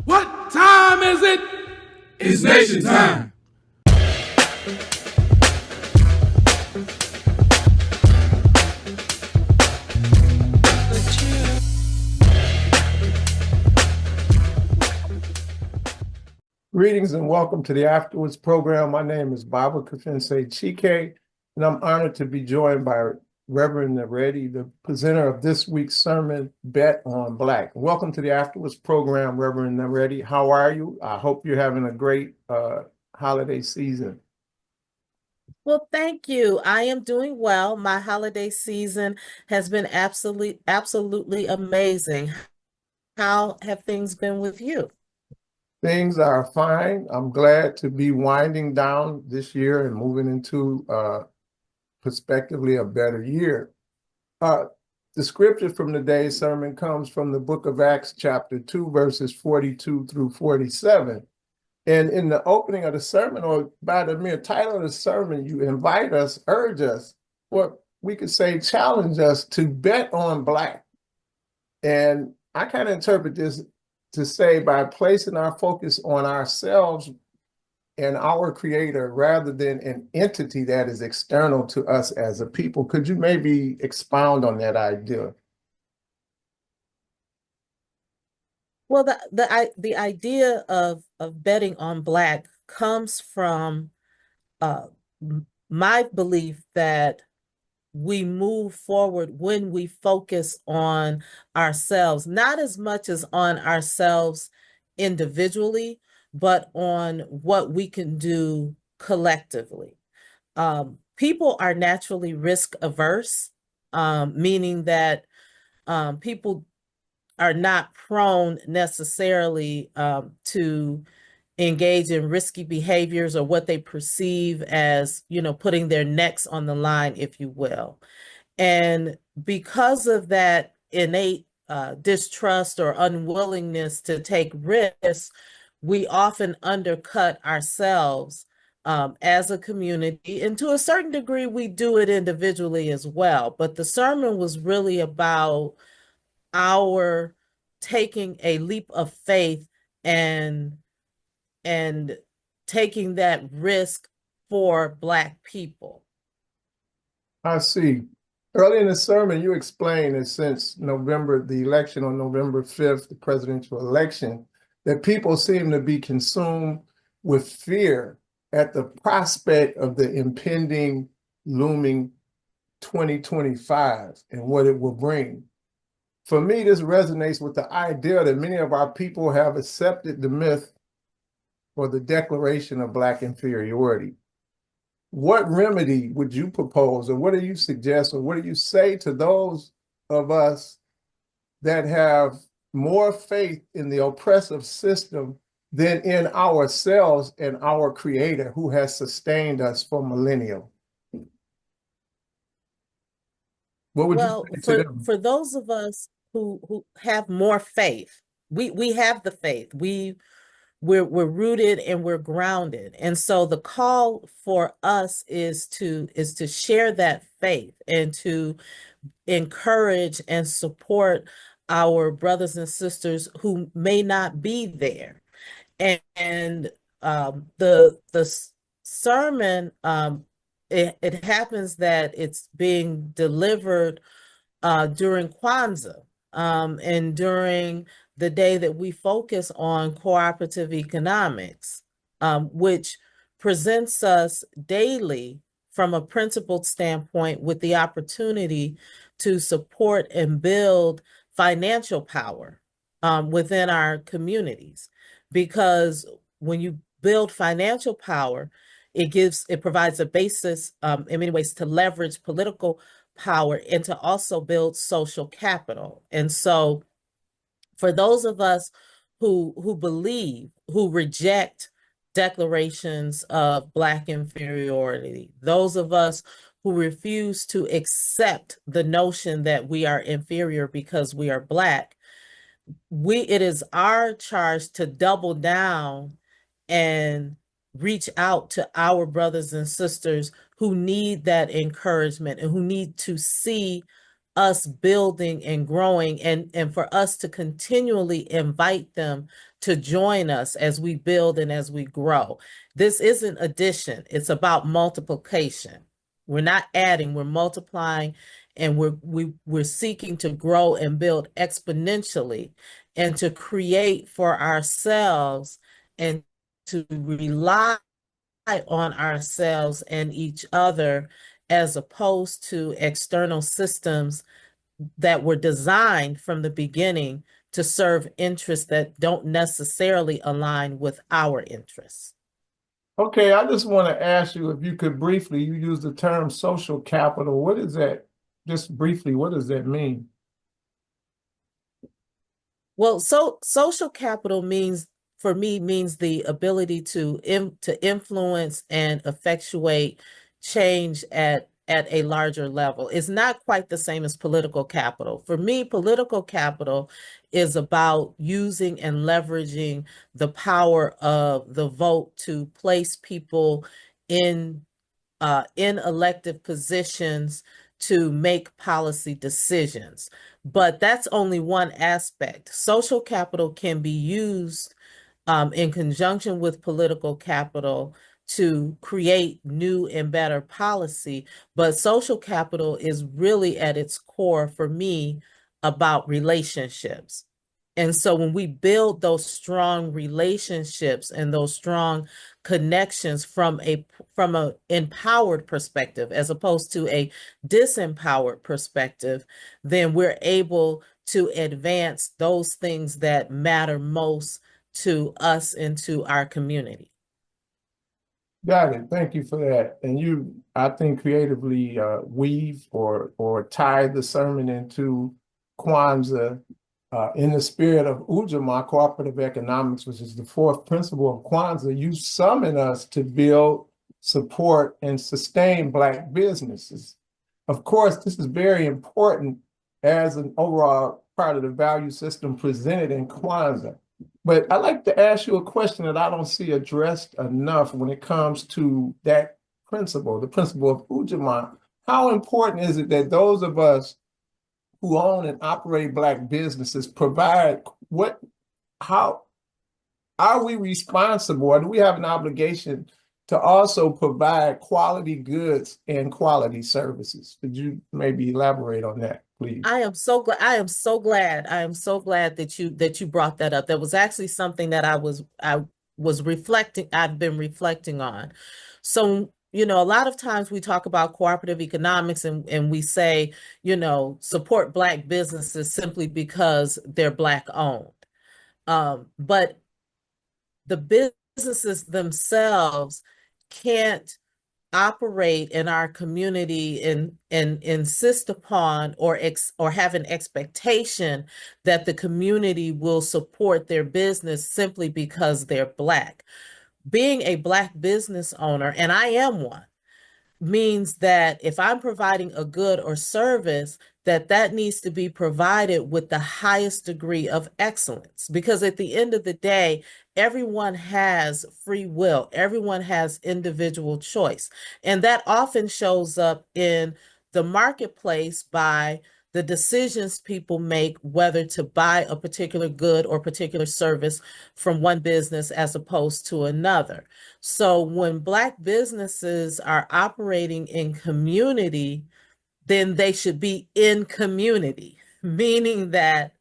What time is it? It's nation time. Greetings and welcome to the AfterWords program. My name is Baba Kafense Chike, and I'm honored to be joined by Reverend Naredi, the presenter of this week's sermon, Bet on Black. Welcome to the AfterWords program, Reverend Naredi. How are you? I hope you're having a great holiday season. Well, thank you. I am doing well. My holiday season has been absolutely amazing. How have things been with you? Things are fine. I'm glad to be winding down this year and moving into prospectively a better year. Uh, the scripture from today's sermon comes from the book of Acts, chapter 2, verses 42 through 47. And in the opening of the sermon, or by the mere title of the sermon, you invite us, urge us, or we could say challenge us to bet on Black. And I kind of interpret this to say by placing our focus on ourselves and our creator rather than an entity that is external to us as a people. Could you maybe expound on that idea? Well, the idea of betting on Black comes from uh, my belief that we move forward when we focus on ourselves, not as much as on ourselves individually, but on what we can do collectively. People are naturally risk averse, meaning that people are not prone necessarily to engage in risky behaviors or what they perceive as, putting their necks on the line, if you will. And because of that innate distrust or unwillingness to take risks, we often undercut ourselves as a community. And to a certain degree, we do it individually as well. But the sermon was really about our taking a leap of faith and and taking that risk for Black people. I see. Early in the sermon, you explained that since November, the election on November 5th, the presidential election, that people seem to be consumed with fear at the prospect of the impending, looming 2025 and what it will bring. For me, this resonates with the idea that many of our people have accepted the myth or the declaration of Black inferiority. What remedy would you propose, or what do you suggest, or what do you say to those of us that have more faith in the oppressive system than in ourselves and our creator who has sustained us for millennia? What would you say to them? For those of us who have more faith, we have the faith. We're rooted and we're grounded. And so the call for us is to share that faith and to encourage and support our brothers and sisters who may not be there. And the sermon, it happens that it's being delivered during Kwanzaa, and during the day that we focus on cooperative economics, which presents us daily from a principled standpoint with the opportunity to support and build financial power within our communities. Because when you build financial power, it provides a basis in many ways to leverage political power and to also build social capital. And so for those of us who reject declarations of Black inferiority, those of us who refuse to accept the notion that we are inferior because we are Black, it is our charge to double down and reach out to our brothers and sisters who need that encouragement and who need to see us building and growing, and for us to continually invite them to join us as we build and as we grow. This isn't addition, it's about multiplication. We're not adding, we're multiplying, and we're seeking to grow and build exponentially and to create for ourselves and to rely on ourselves and each other, as opposed to external systems that were designed from the beginning to serve interests that don't necessarily align with our interests. Okay, I just want to ask you if you could briefly, you use the term social capital. What is that? Just briefly, what does that mean? Well, social capital means, for me, means the ability to influence and effectuate change at a larger level. It's not quite the same as political capital. For me, political capital is about using and leveraging the power of the vote to place people in elective positions to make policy decisions. But that's only one aspect. Social capital can be used in conjunction with political capital to create new and better policy. But social capital is really at its core, for me, about relationships. And so when we build those strong relationships and those strong connections from a empowered perspective as opposed to a disempowered perspective, then we're able to advance those things that matter most to us and to our community. Got it. Thank you for that. And you, I think, creatively weave or tie the sermon into Kwanzaa in the spirit of Ujamaa, cooperative economics, which is the fourth principle of Kwanzaa. You summon us to build, support, and sustain Black businesses. Of course, this is very important as an overall part of the value system presented in Kwanzaa. But I'd like to ask you a question that I don't see addressed enough when it comes to that principle, the principle of Ujamaa. How important is it that those of us who own and operate Black businesses provide how are we responsible, or do we have an obligation to also provide quality goods and quality services? Could you maybe elaborate on that, please? I am so glad. I am so glad. I am so glad that you brought that up. That was actually something that I was reflecting. I've been reflecting on. So, a lot of times we talk about cooperative economics and we say, support Black businesses simply because they're Black owned. But the businesses themselves can't operate in our community and insist upon or have an expectation that the community will support their business simply because they're Black. Being a Black business owner, and I am one, means that if I'm providing a good or service, that needs to be provided with the highest degree of excellence. Because at the end of the day, everyone has free will, everyone has individual choice. And that often shows up in the marketplace by the decisions people make, whether to buy a particular good or particular service from one business as opposed to another. So when Black businesses are operating in community, then they should be in community, meaning that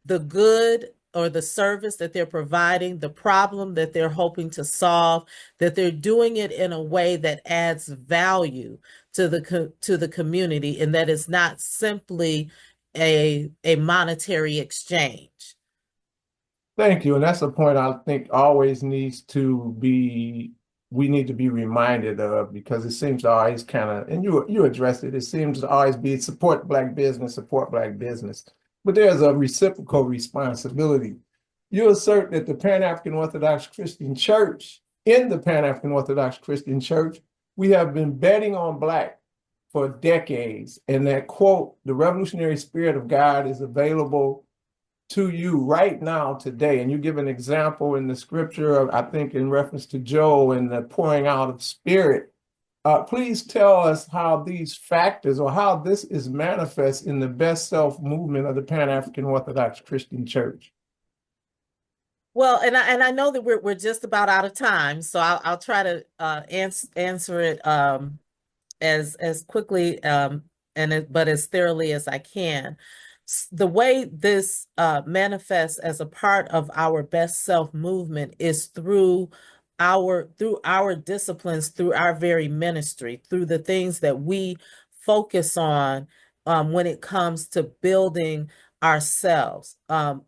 the good or the service that they're providing, the problem that they're hoping to solve, that they're doing it in a way that adds value to the community, and that is not simply a monetary exchange. Thank you. And that's a point I think always needs to be, we need to be reminded of, because it seems to always kind of, and you addressed it, it seems to always be support Black business, support Black business. But there's a reciprocal responsibility. You assert that the Pan-African Orthodox Christian Church, in the Pan-African Orthodox Christian Church, we have been betting on Black for decades. And that, quote, the revolutionary spirit of God is available to you right now, today. And you give an example in the scripture of, I think in reference to Joel and the pouring out of spirit Please tell us how these factors or how this is manifest in the best self movement of the Pan-African Orthodox Christian Church. Well, and I know that we're just about out of time, so I'll try to answer it as quickly but as thoroughly as I can. The way this manifests as a part of our best self movement is through our disciplines, through our very ministry, through the things that we focus on when it comes to building ourselves. I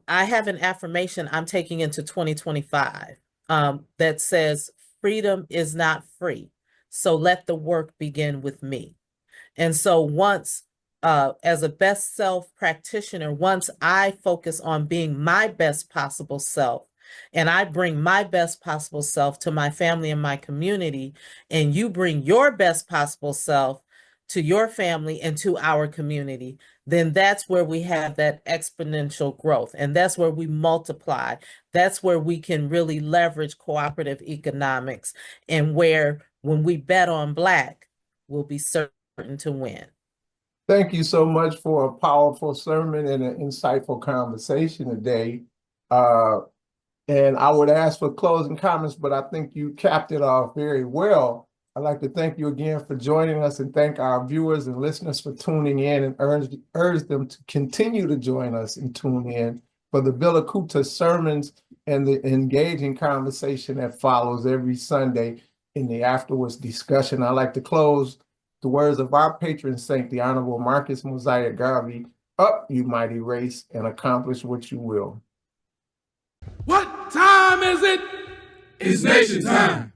have an affirmation I'm taking into 2025 that says, freedom is not free. So let the work begin with me. And so as a best self practitioner, once I focus on being my best possible self, and I bring my best possible self to my family and my community, and you bring your best possible self to your family and to our community, then that's where we have that exponential growth. And that's where we multiply. That's where we can really leverage cooperative economics, and where when we bet on Black, we'll be certain to win. Thank you so much for a powerful sermon and an insightful conversation today. And I would ask for closing comments, but I think you capped it off very well. I'd like to thank you again for joining us and thank our viewers and listeners for tuning in, and urge them to continue to join us and tune in for the Billakuta sermons and the engaging conversation that follows every Sunday in the AfterWords discussion. I'd like to close the words of our patron saint, the Honorable Marcus Mosiah Garvey: "Up, you mighty race, and accomplish what you will." What time is it? It's nation time.